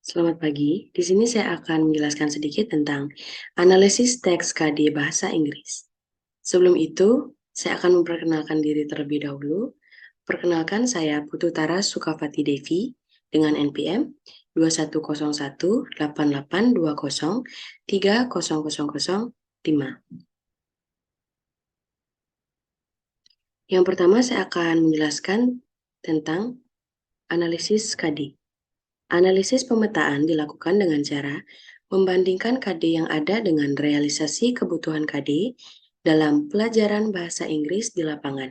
Selamat pagi. Di sini saya akan menjelaskan sedikit tentang analisis teks KD Bahasa Inggris. Sebelum itu, saya akan memperkenalkan diri terlebih dahulu. Perkenalkan, saya Putu Tara Sukavati Devi dengan NPM 210188203005. Yang pertama, saya akan menjelaskan tentang analisis KD. Analisis pemetaan dilakukan dengan cara membandingkan KD yang ada dengan realisasi kebutuhan KD dalam pelajaran bahasa Inggris di lapangan,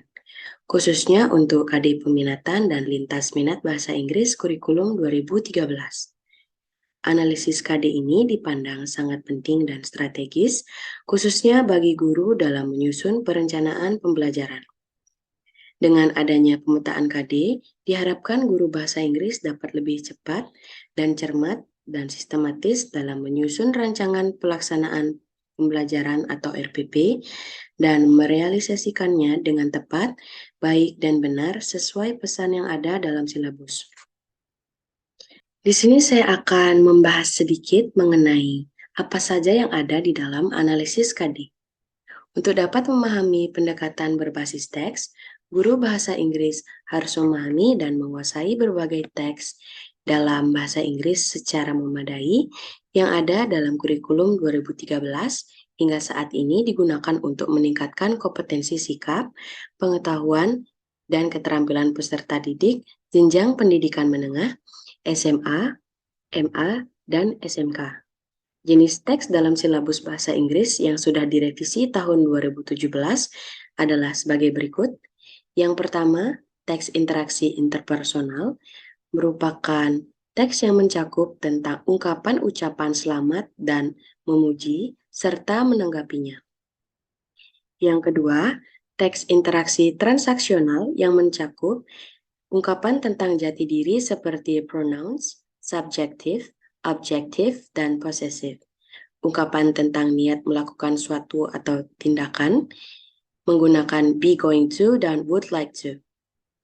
khususnya untuk KD peminatan dan lintas minat bahasa Inggris kurikulum 2013. Analisis KD ini dipandang sangat penting dan strategis, khususnya bagi guru dalam menyusun perencanaan pembelajaran. Dengan adanya pemetaan KD, diharapkan guru bahasa Inggris dapat lebih cepat dan cermat dan sistematis dalam menyusun rancangan pelaksanaan pembelajaran atau RPP dan merealisasikannya dengan tepat, baik dan benar sesuai pesan yang ada dalam silabus. Di sini saya akan membahas sedikit mengenai apa saja yang ada di dalam analisis KD. Untuk dapat memahami pendekatan berbasis teks, guru bahasa Inggris harus memahami dan menguasai berbagai teks dalam bahasa Inggris secara memadai yang ada dalam kurikulum 2013 hingga saat ini digunakan untuk meningkatkan kompetensi sikap, pengetahuan, dan keterampilan peserta didik jenjang pendidikan menengah, SMA, MA, dan SMK. Jenis teks dalam silabus bahasa Inggris yang sudah direvisi tahun 2017 adalah sebagai berikut. Yang pertama, teks interaksi interpersonal merupakan teks yang mencakup tentang ungkapan ucapan selamat dan memuji serta menanggapinya. Yang kedua, teks interaksi transaksional yang mencakup ungkapan tentang jati diri seperti pronouns, subjektif, objektif, dan possessive. Ungkapan tentang niat melakukan suatu atau tindakan menggunakan be going to dan would like to.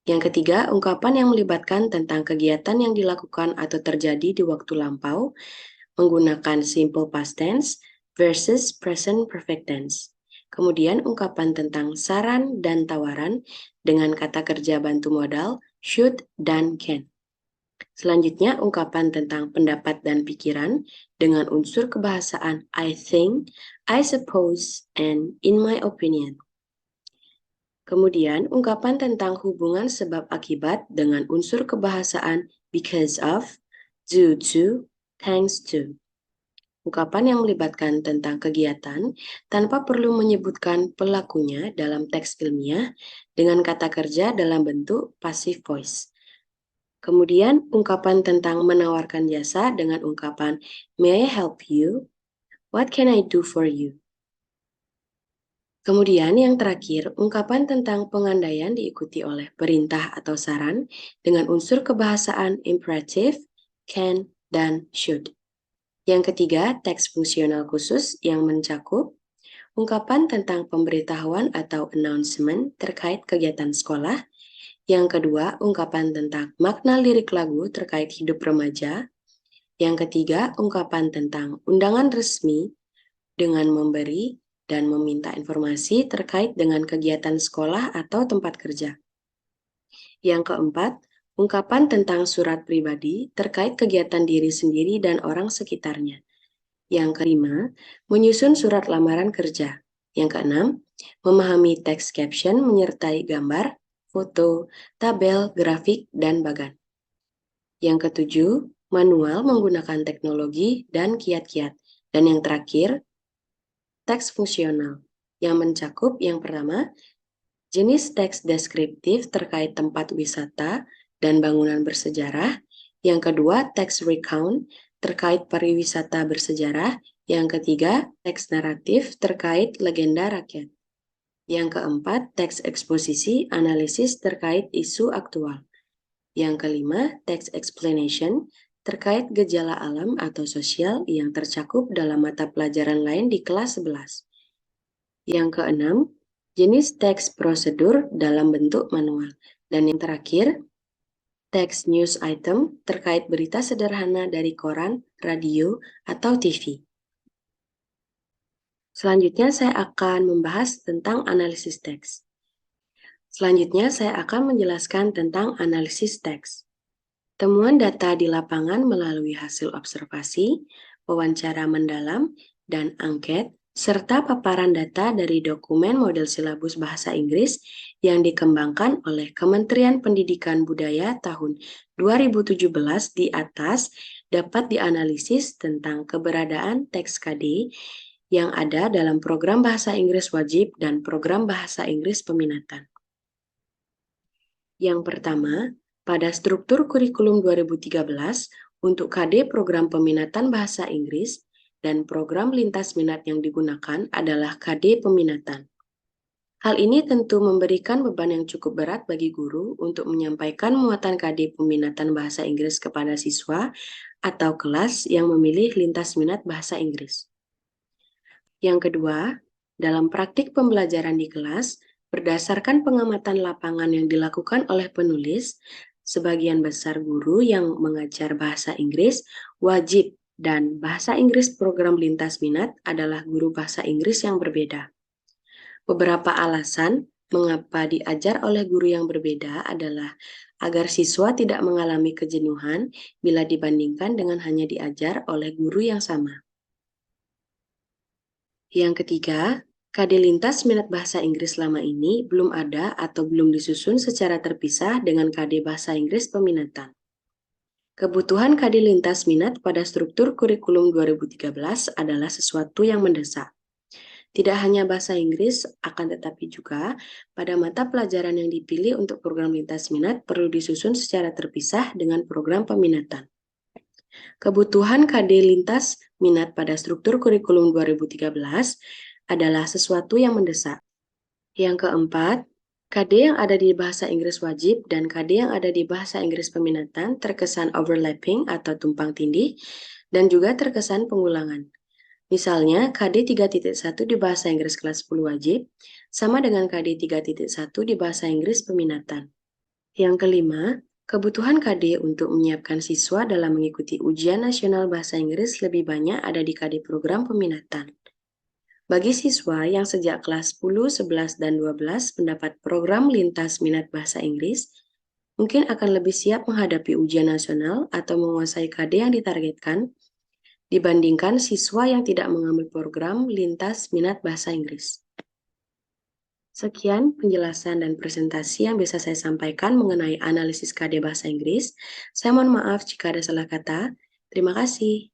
Yang ketiga, ungkapan yang melibatkan tentang kegiatan yang dilakukan atau terjadi di waktu lampau menggunakan simple past tense versus present perfect tense. Kemudian ungkapan tentang saran dan tawaran dengan kata kerja bantu modal should dan can. Selanjutnya, ungkapan tentang pendapat dan pikiran dengan unsur kebahasaan I think, I suppose, and in my opinion. Kemudian, ungkapan tentang hubungan sebab akibat dengan unsur kebahasaan because of, due to, thanks to. Ungkapan yang melibatkan tentang kegiatan tanpa perlu menyebutkan pelakunya dalam teks ilmiah dengan kata kerja dalam bentuk passive voice. Kemudian, ungkapan tentang menawarkan jasa dengan ungkapan, may I help you? What can I do for you? Kemudian yang terakhir, ungkapan tentang pengandaian diikuti oleh perintah atau saran dengan unsur kebahasaan imperative, can, dan should. Yang ketiga, teks fungsional khusus yang mencakup ungkapan tentang pemberitahuan atau announcement terkait kegiatan sekolah. Yang kedua, ungkapan tentang makna lirik lagu terkait hidup remaja. Yang ketiga, ungkapan tentang undangan resmi dengan memberi dan meminta informasi terkait dengan kegiatan sekolah atau tempat kerja. Yang keempat, ungkapan tentang surat pribadi terkait kegiatan diri sendiri dan orang sekitarnya. Yang kelima, menyusun surat lamaran kerja. Yang keenam, memahami teks caption menyertai gambar, foto, tabel, grafik, dan bagan. Yang ketujuh, manual menggunakan teknologi dan kiat-kiat. Dan yang terakhir, teks fungsional yang mencakup yang pertama, jenis teks deskriptif terkait tempat wisata dan bangunan bersejarah. Yang kedua, teks recount terkait pariwisata bersejarah. Yang ketiga, teks naratif terkait legenda rakyat. Yang keempat, teks eksposisi analisis terkait isu aktual. Yang kelima, teks explanation terkait gejala alam atau sosial yang tercakup dalam mata pelajaran lain di kelas 11. Yang keenam, jenis teks prosedur dalam bentuk manual. Dan yang terakhir, teks news item terkait berita sederhana dari koran, radio, atau TV. Selanjutnya saya akan membahas tentang analisis teks. Selanjutnya saya akan menjelaskan tentang analisis teks. Temuan data di lapangan melalui hasil observasi, wawancara mendalam, dan angket, serta paparan data dari dokumen model silabus bahasa Inggris yang dikembangkan oleh Kementerian Pendidikan Budaya tahun 2017 di atas dapat dianalisis tentang keberadaan teks KD yang ada dalam program bahasa Inggris wajib dan program bahasa Inggris peminatan. Yang pertama, pada struktur kurikulum 2013 untuk KD program peminatan bahasa Inggris dan program lintas minat yang digunakan adalah KD peminatan. Hal ini tentu memberikan beban yang cukup berat bagi guru untuk menyampaikan muatan KD peminatan bahasa Inggris kepada siswa atau kelas yang memilih lintas minat bahasa Inggris. Yang kedua, dalam praktik pembelajaran di kelas, berdasarkan pengamatan lapangan yang dilakukan oleh penulis, sebagian besar guru yang mengajar bahasa Inggris wajib dan bahasa Inggris program lintas minat adalah guru bahasa Inggris yang berbeda. Beberapa alasan mengapa diajar oleh guru yang berbeda adalah agar siswa tidak mengalami kejenuhan bila dibandingkan dengan hanya diajar oleh guru yang sama. Yang ketiga, KD lintas minat bahasa Inggris selama ini belum ada atau belum disusun secara terpisah dengan KD bahasa Inggris peminatan. Kebutuhan KD lintas minat pada struktur kurikulum 2013 adalah sesuatu yang mendesak. Tidak hanya bahasa Inggris, akan tetapi juga pada mata pelajaran yang dipilih untuk program lintas minat perlu disusun secara terpisah dengan program peminatan. Kebutuhan KD lintas minat pada struktur kurikulum 2013 adalah sesuatu yang mendesak. Yang keempat, KD yang ada di bahasa Inggris wajib dan KD yang ada di bahasa Inggris peminatan terkesan overlapping atau tumpang tindih dan juga terkesan pengulangan. Misalnya, KD 3.1 di bahasa Inggris kelas 10 wajib sama dengan KD 3.1 di bahasa Inggris peminatan. Yang kelima, kebutuhan KD untuk menyiapkan siswa dalam mengikuti ujian nasional bahasa Inggris lebih banyak ada di KD program peminatan. Bagi siswa yang sejak kelas 10, 11, dan 12 mendapat program lintas minat bahasa Inggris, mungkin akan lebih siap menghadapi ujian nasional atau menguasai KD yang ditargetkan dibandingkan siswa yang tidak mengambil program lintas minat bahasa Inggris. Sekian penjelasan dan presentasi yang bisa saya sampaikan mengenai analisis KD bahasa Inggris. Saya mohon maaf jika ada salah kata. Terima kasih.